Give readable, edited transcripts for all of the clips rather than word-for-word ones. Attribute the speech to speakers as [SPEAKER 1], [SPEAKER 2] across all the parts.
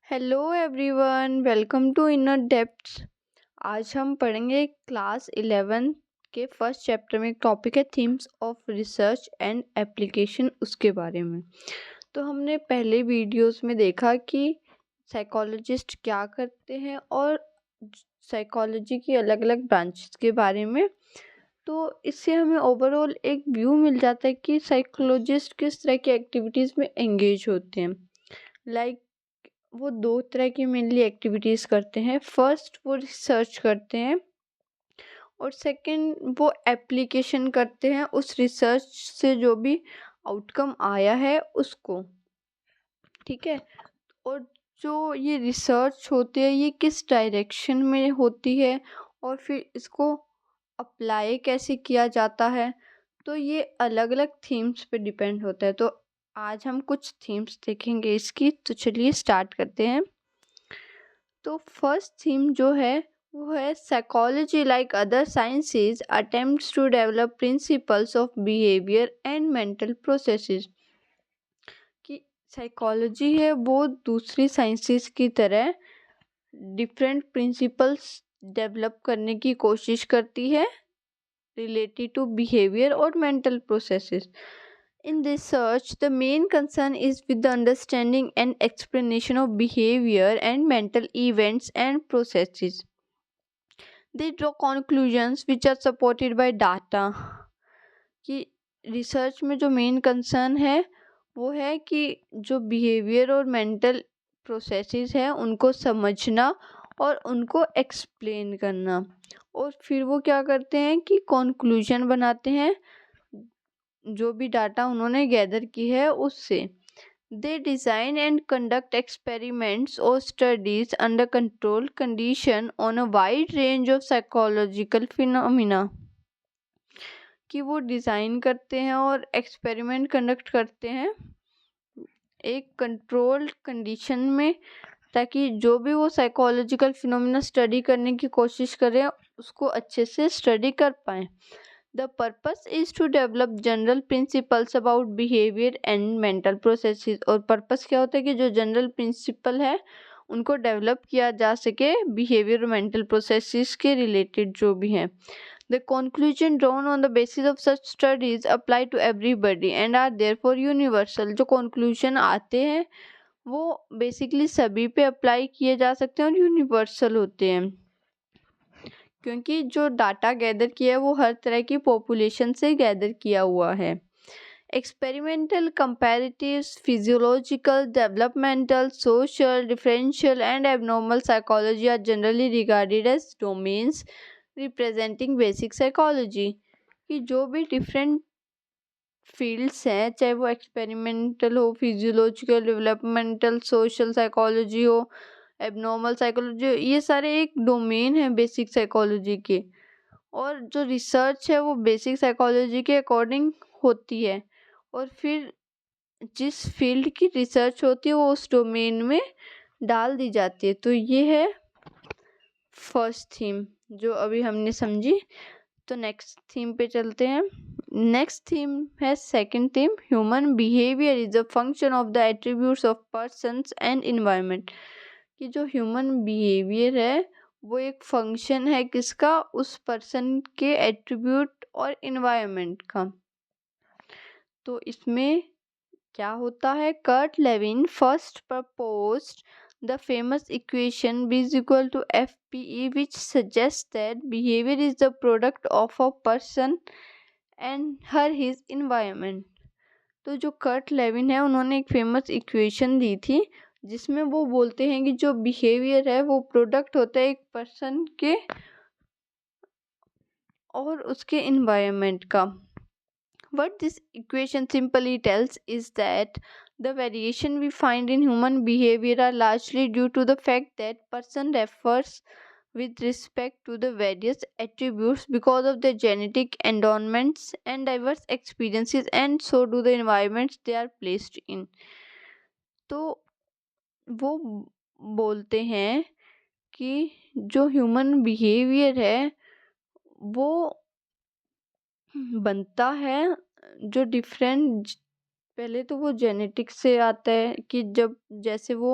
[SPEAKER 1] Hello everyone, welcome to inner depths. आज हम पढ़ेंगे क्लास 11 के फर्स्ट चैप्टर में। टॉपिक है themes of research and application, उसके बारे में। तो हमने पहले वीडियोस में देखा कि साइकोलॉजिस्ट क्या करते हैं और साइकोलॉजी की अलग अलग ब्रांचेस के बारे में। तो इससे हमें ओवरऑल एक व्यू मिल जाता है कि साइकोलॉजिस्ट किस तरह की एक्टिविटीज़ में एंगेज होते हैं। लाइक वो दो तरह की मेनली एक्टिविटीज़ करते हैं। फर्स्ट वो रिसर्च करते हैं और सेकंड वो एप्लीकेशन करते हैं उस रिसर्च से जो भी आउटकम आया है उसको। ठीक है। और जो ये रिसर्च होती है ये किस डायरेक्शन में होती है और फिर इसको अप्लाई कैसे किया जाता है, तो ये अलग अलग थीम्स पे डिपेंड होता है। तो आज हम कुछ थीम्स देखेंगे इसकी। तो चलिए स्टार्ट करते हैं। तो फर्स्ट थीम जो है वो है psychology like other sciences attempts to develop principles of behaviour and mental processes. कि साइकोलॉजी है वो दूसरी साइंसेस की तरह डिफरेंट प्रिंसिपल्स डेवलप करने की कोशिश करती है related to behavior or mental processes. In research, the main concern is with the understanding and explanation of behavior and mental events and processes. They draw conclusions which are supported by data. कि research में जो main concern है वो है कि जो behaviour और mental processes हैं उनको समझना और उनको एक्सप्लेन करना। और फिर वो क्या करते हैं कि कंक्लूजन बनाते हैं जो भी डाटा उन्होंने गैदर की है उससे। They design and conduct experiments और studies under control condition on a wide range of psychological phenomena. कि वो डिज़ाइन करते हैं और एक्सपेरिमेंट कंडक्ट करते हैं एक कंट्रोल्ड कंडीशन में, ताकि जो भी वो साइकोलॉजिकल फिनोमिना स्टडी करने की कोशिश करें उसको अच्छे से स्टडी कर पाएँ। The purpose is to develop general principles about behaviour and mental processes. और पर्पस क्या होता है कि जो जनरल प्रिंसिपल है उनको डेवलप किया जा सके बिहेवियर और मेंटल प्रोसेसेस के रिलेटेड जो भी हैं। The conclusion drawn on the basis of such studies apply to everybody and are therefore universal। जो conclusion आते हैं वो बेसिकली सभी पे अप्लाई किए जा सकते हैं और यूनिवर्सल होते हैं, क्योंकि जो डाटा गैदर किया है वो हर तरह की पॉपुलेशन से गैदर किया हुआ है। Experimental, comparatives, physiological, developmental, social, differential and abnormal psychology are generally regarded as domains representing basic psychology। कि जो भी डिफरेंट फील्ड्स हैं, चाहे वो एक्सपेरिमेंटल हो, फिजियोलॉजिकल, डेवलपमेंटल, सोशल साइकोलॉजी हो, एबनॉर्मल साइकोलॉजी हो, ये सारे एक डोमेन है बेसिक साइकोलॉजी के। और जो रिसर्च है वो बेसिक साइकोलॉजी के अकॉर्डिंग होती है और फिर जिस फील्ड की रिसर्च होती है वो उस डोमेन में डाल दी जाती है। तो ये है फर्स्ट थीम जो अभी हमने समझी। तो नेक्स्ट थीम पे चलते हैं। नेक्स्ट थीम है second theme, human behaviour is a function of the attributes of persons and environment. कि जो ह्यूमन बिहेवियर है वो एक फंक्शन है किसका, उस पर्सन के एट्रीब्यूट और इन्वायरमेंट का। तो इसमें क्या होता है, Kurt Lewin first proposed the famous equation B is equal to FPE, which suggests that behavior is the product of a person and his environment। तो जो कर्ट लेविन है उन्होंने एक फेमस इक्वेशन दी थी जिसमें वो बोलते हैं कि जो बिहेवियर है वो प्रोडक्ट होता है एक पर्सन के और उसके इन्वायरमेंट का। What this equation simply tells is that the variation we find in human behavior are largely due to the fact that person refers with respect to the various attributes because of their genetic endowments and diverse experiences, and so do the environments they are placed in। तो वो बोलते हैं कि जो human behaviour है वो बनता है जो डिफरेंट, पहले तो वो जेनेटिक्स से आता है कि जब जैसे वो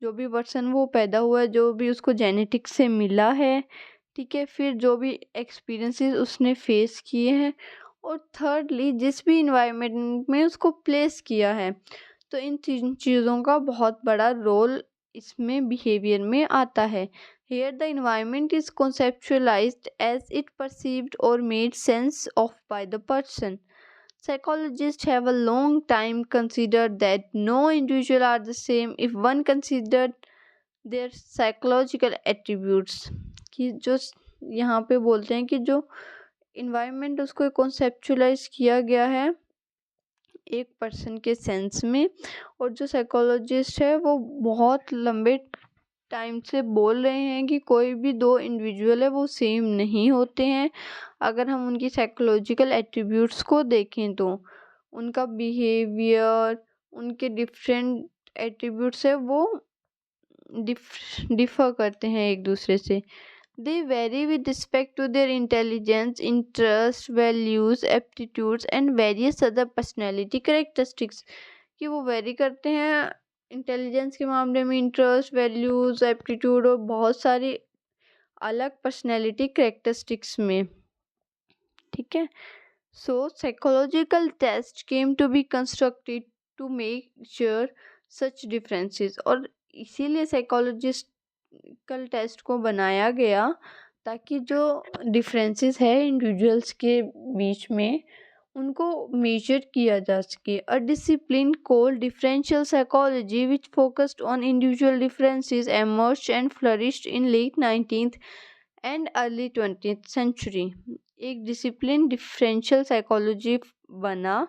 [SPEAKER 1] जो भी पर्सन वो पैदा हुआ है, जो भी उसको जेनेटिक्स से मिला है, ठीक है, फिर जो भी एक्सपीरियंसेस उसने फेस किए हैं, और थर्डली जिस भी इन्वायरमेंट में उसको प्लेस किया है। तो इन तीन चीज़ों का बहुत बड़ा रोल इसमें बिहेवियर में आता है। Here the environment is conceptualized as it perceived or made sense of by the person. Psychologists have a long time considered that no individual are the same if one considered their psychological attributes. कि जो यहाँ पे बोलते हैं कि जो environment उसको conceptualise किया गया है एक पर्सन के सेंस में, और जो साइकोलॉजिस्ट है वो बहुत लंबे टाइम से बोल रहे हैं कि कोई भी दो इंडिविजुअल है वो सेम नहीं होते हैं। अगर हम उनकी साइकोलॉजिकल एट्रीब्यूट्स को देखें तो उनका बिहेवियर, उनके डिफरेंट एट्रीब्यूट्स है वो डिफ़र करते हैं एक दूसरे से। They vary with respect to their intelligence, interests, values, aptitudes and various other personality characteristics. कि वो वेरी करते हैं इंटेलिजेंस के मामले में, इंटरेस्ट, वैल्यूज़, एप्टीट्यूड और बहुत सारी अलग पर्सनैलिटी करेक्टरिस्टिक्स में, ठीक है। So psychological test came to be constructed to make sure such differences, और इसीलिए साइकोलॉजिकल टेस्ट को बनाया गया ताकि जो डिफरेंसेस है इंडिविजुअल्स के बीच में उनको मेजर किया जा सके। A discipline called differential psychology which focused on individual differences emerged and flourished in late 19th and early 20th century. एक डिसिप्लिन डिफरेंशियल साइकोलॉजी बना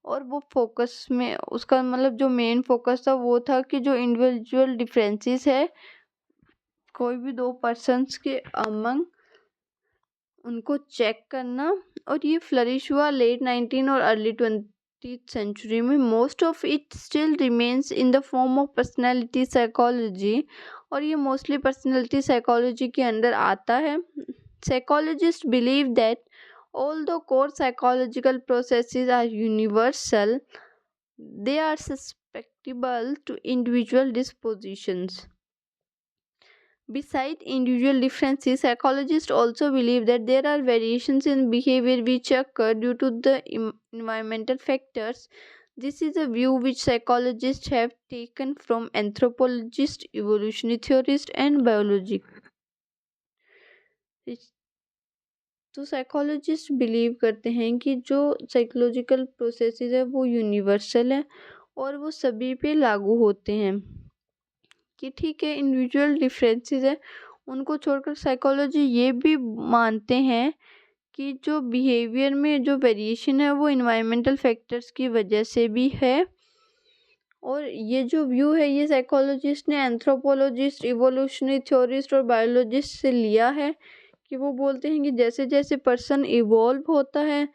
[SPEAKER 1] और वो फोकस में उसका मतलब जो मेन फोकस था वो था कि जो इंडिविजुअल डिफरेंसेस है कोई भी दो पर्सन्स के अमंग उनको चेक करना, और ये फ्लरिश हुआ लेट 19 और अर्ली 20th सेंचुरी में। Most of it still remains in the form of personality psychology, और ये मोस्टली पर्सनैलिटी साइकोलॉजी के अंदर आता है। Psychologist believe that although core psychological processes are universal, they are susceptible to individual dispositions. Besides individual differences, psychologists also believe that there are variations in behavior which occur due to the environmental factors. This is a view which psychologists have taken from anthropologists, evolutionary theorists, and biologists. तो psychologist believe करते हैं कि जो psychological processes है वो universal है और वो सभी पे लागू होते हैं। कि ठीक है इंडिविजुअल डिफरेंसेस है उनको छोड़कर साइकोलॉजी ये भी मानते हैं कि जो बिहेवियर में जो वेरिएशन है वो इन्वायरमेंटल फैक्टर्स की वजह से भी है। और ये जो व्यू है ये साइकोलॉजिस्ट ने एंथ्रोपोलॉजिस्ट, इवोल्यूशनरी थ्योरिस्ट और बायोलॉजिस्ट से लिया है कि वो बोलते हैं कि जैसे जैसे पर्सन इवॉल्व होता है,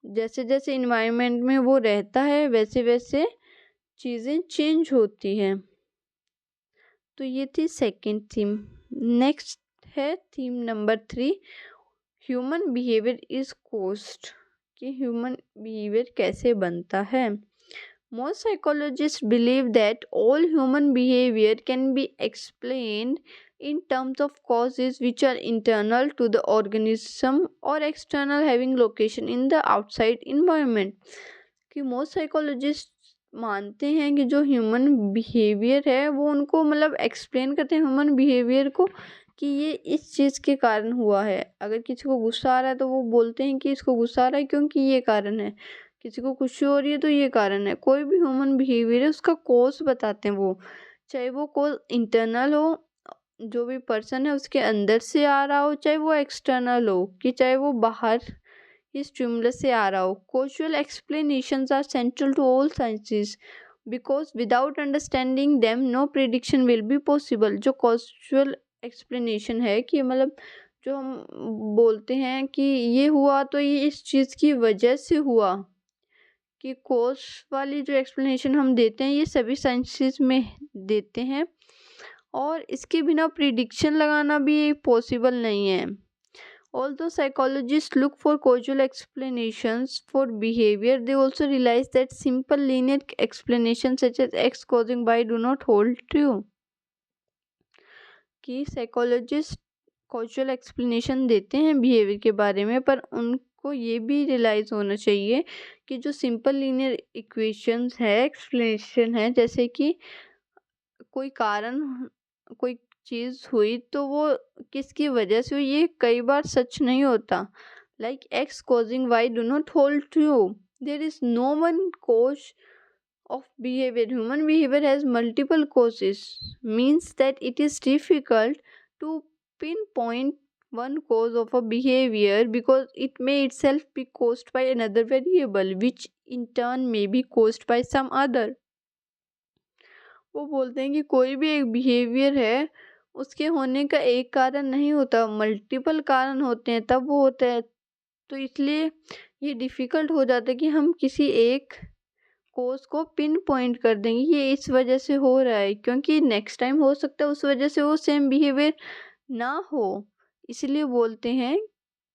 [SPEAKER 1] जैसे जैसे इन्वायरमेंट में वो रहता है, वैसे वैसे चीज़ें चेंज होती हैं। तो ये थी सेकंड थीम। नेक्स्ट है theme number 3, human behaviour is caused, कि ह्यूमन बिहेवियर कैसे बनता है। Most psychologists believe that all human behavior can be explained in terms of causes which are internal to the organism or external having location in the outside environment. कि most psychologists मानते हैं कि जो human behaviour है वो उनको मतलब explain करते हैं ह्यूमन बिहेवियर को कि ये इस चीज़ के कारण हुआ है। अगर किसी को गुस्सा आ रहा है तो वो बोलते हैं कि इसको गुस्सा आ रहा है क्योंकि ये कारण है, किसी को खुशी हो रही है तो ये कारण है। कोई भी ह्यूमन बिहेवियर है उसका कोज बताते हैं वो, चाहे वो कोज इंटरनल हो, जो भी पर्सन है उसके अंदर से आ रहा हो, चाहे वो एक्सटर्नल हो कि चाहे वो बाहर इस स्टिमुलस से आ रहा हो। Causal explanations are central to all sciences because without understanding them no prediction will be possible. जो कॉजुअल एक्सप्लेनेशन है कि मतलब जो हम बोलते हैं कि ये हुआ तो ये इस चीज़ की वजह से हुआ, कि कोज वाली जो एक्सप्लेनेशन हम देते हैं ये सभी साइंसेस में देते हैं और इसके बिना प्रिडिक्शन लगाना भी पॉसिबल नहीं है। Although psychologists look for causal explanations for behavior, they also realize that simple linear explanations such as X causing Y do not hold true. कि साइकोलॉजिस्ट कॉजुअल एक्सप्लेनेशन देते हैं बिहेवियर के बारे में, पर उनको ये भी रियलाइज़ होना चाहिए कि जो सिंपल लीनियर इक्वेशंस है, एक्सप्लेनेशन है, जैसे कि कोई कारण, कोई चीज़ हुई तो वो किसकी वजह से हुई, ये कई बार सच नहीं होता। Like X causing Y do not hold true. There is no one cause of behavior. Human behavior has multiple causes, means that it is difficult to pinpoint one cause of a behavior because it may itself be caused by another variable, which in turn may be caused by some other. वो बोलते हैं कि कोई भी एक behaviour है, उसके होने का एक कारण नहीं होता, मल्टीपल कारण होते हैं तब वो होता है। तो इसलिए ये डिफ़िकल्ट हो जाता है कि हम किसी एक कोज़ को पिन पॉइंट कर देंगे ये इस वजह से हो रहा है, क्योंकि नेक्स्ट टाइम हो सकता है उस वजह से वो सेम बिहेवियर ना हो। इसलिए बोलते हैं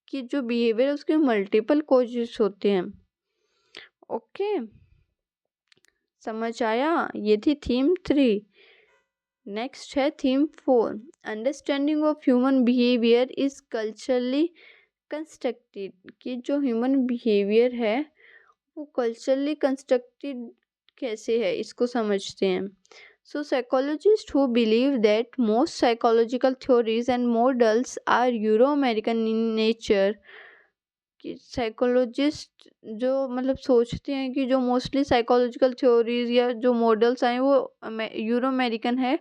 [SPEAKER 1] कि जो बिहेवियर है उसके मल्टीपल कॉजेस होते हैं। ओके, समझ आया? ये थी थीम 3। नेक्स्ट है theme 4। Understanding of human behaviour is culturally constructed. कि जो ह्यूमन बिहेवियर है वो कल्चरली कंस्ट्रक्टेड कैसे है, इसको समझते हैं। So psychologist who believe that most psychological theories and models are Euro American in nature. कि साइकोलॉजिस्ट जो मतलब सोचते हैं कि जो मोस्टली साइकोलॉजिकल थ्योरीज या जो मॉडल्स आए वो यूरो अमेरिकन है,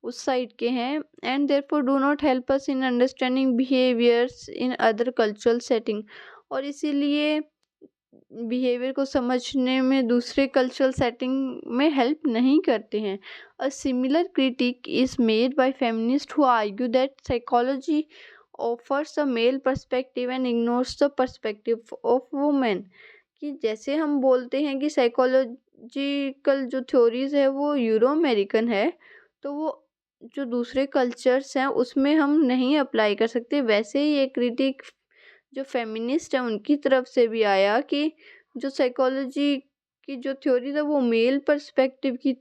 [SPEAKER 1] उस साइड के हैं, and therefore do not help us in understanding behaviours in other cultural setting. और इसीलिए बिहेवियर को समझने में दूसरे कल्चरल सेटिंग में हेल्प नहीं करते हैं। A similar critique is made by feminist who argue that psychology offers a male perspective and ignores the perspective of women. कि जैसे हम बोलते हैं कि साइकोलॉजिकल जो थ्योरीज है वो यूरो अमेरिकन है, तो वो जो दूसरे कल्चर्स हैं उसमें हम नहीं अप्लाई कर सकते। वैसे ही एक क्रिटिक जो फेमिनिस्ट है उनकी तरफ से भी आया कि जो साइकोलॉजी की जो थ्योरी है वो मेल पर्सपेक्टिव की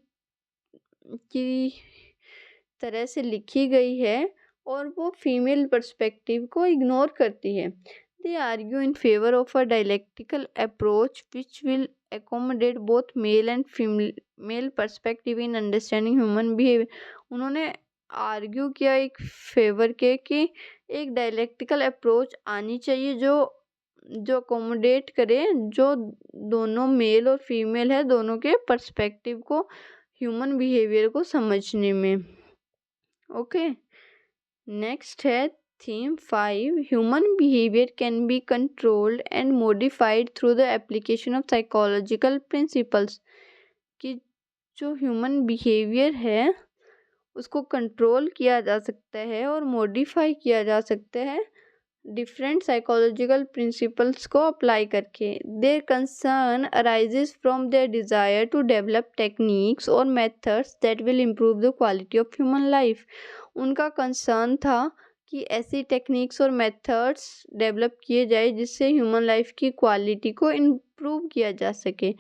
[SPEAKER 1] तरह से लिखी गई है और वो फीमेल पर्सपेक्टिव को इग्नोर करती है। दे argue in favour of a dialectical approach which will accommodate both male and female perspective in understanding human behavior। उन्होंने आर्ग्यू किया एक फेवर के कि एक डायलेक्टिकल अप्रोच आनी चाहिए जो अकोमोडेट करे जो दोनों मेल और फीमेल है दोनों के पर्सपेक्टिव को ह्यूमन बिहेवियर को समझने में। ओके, नेक्स्ट है theme 5। Human behaviour can be controlled and modified through the application of psychological principles. कि जो ह्यूमन बिहेवियर है उसको कंट्रोल किया जा सकता है और मॉडिफाई किया जा सकता है डिफरेंट साइकोलॉजिकल प्रिंसिपल्स को अप्लाई करके। Their concern arises from their desire to develop techniques और methods that will improve the quality of human life. उनका कंसर्न था कि ऐसी टेक्निक्स और मेथड्स डेवलप किए जाए जिससे ह्यूमन लाइफ की क्वालिटी को इम्प्रूव किया जा सके।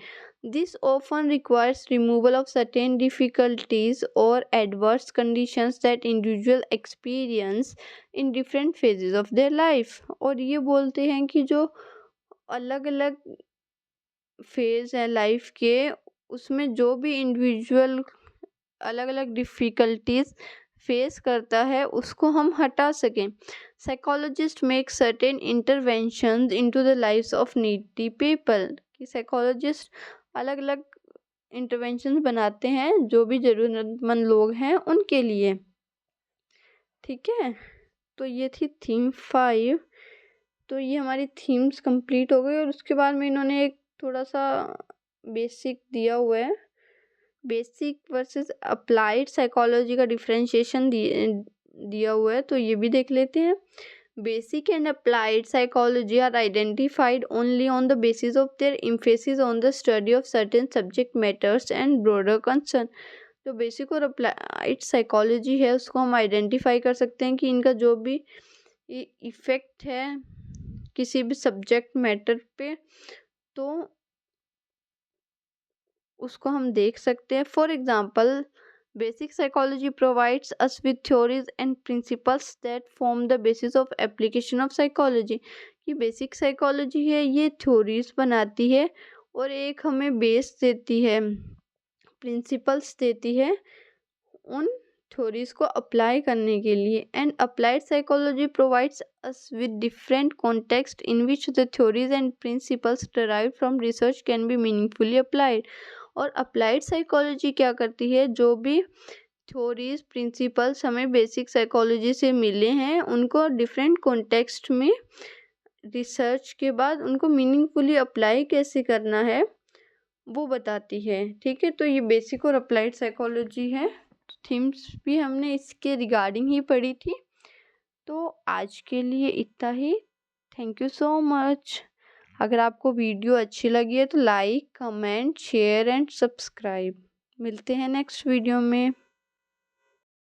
[SPEAKER 1] This often requires removal of certain difficulties or adverse conditions that individual experience in different phases of their life। और ये बोलते हैं कि जो अलग अलग फेज है लाइफ के उसमें जो भी इंडिविजुअल अलग अलग डिफ़िकल्टीज फेस करता है उसको हम हटा सकें। Psychologist make certain interventions into the lives of needy people. कि साइकोलॉजिस्ट अलग अलग इंटरवेंशंस बनाते हैं जो भी ज़रूरतमंद लोग हैं उनके लिए। ठीक है, तो ये थी थीम 5। तो ये हमारी थीम्स कंप्लीट हो गई और उसके बाद में इन्होंने एक थोड़ा सा बेसिक दिया हुआ है, बेसिक वर्सेस अप्लाइड साइकोलॉजी का डिफरेंशिएशन दिया हुआ है, तो ये भी देख लेते हैं। Basic and applied psychology are identified only on the basis of their emphasis on the study of certain subject matters and broader concern। जो बेसिक और अप्लाइड साइकोलॉजी है उसको हम आइडेंटिफाई कर सकते हैं कि इनका जो भी इफ़ेक्ट है किसी भी सब्जेक्ट मैटर पे तो उसको हम देख सकते हैं। For example basic psychology provides us with theories and principles that form the basis of application of psychology. कि बेसिक साइकोलॉजी है ये थ्योरीज बनाती है और एक हमें बेस देती है, प्रिंसिपल्स देती है उन थ्योरीज को अप्लाई करने के लिए। And applied psychology provides us with different context in which the theories and principles derived from research can be meaningfully applied. और अप्लाइड साइकोलॉजी क्या करती है, जो भी थ्योरीज प्रिंसिपल्स हमें बेसिक साइकोलॉजी से मिले हैं उनको डिफरेंट कॉन्टेक्स्ट में रिसर्च के बाद उनको मीनिंगफुली अप्लाई कैसे करना है वो बताती है। ठीक है, तो ये बेसिक और अप्लाइड साइकोलॉजी है। थीम्स भी हमने इसके रिगार्डिंग ही पढ़ी थी। तो आज के लिए इतना ही। Thank you so much. अगर आपको वीडियो अच्छी लगी है तो like, comment, share and subscribe. मिलते हैं नेक्स्ट वीडियो में।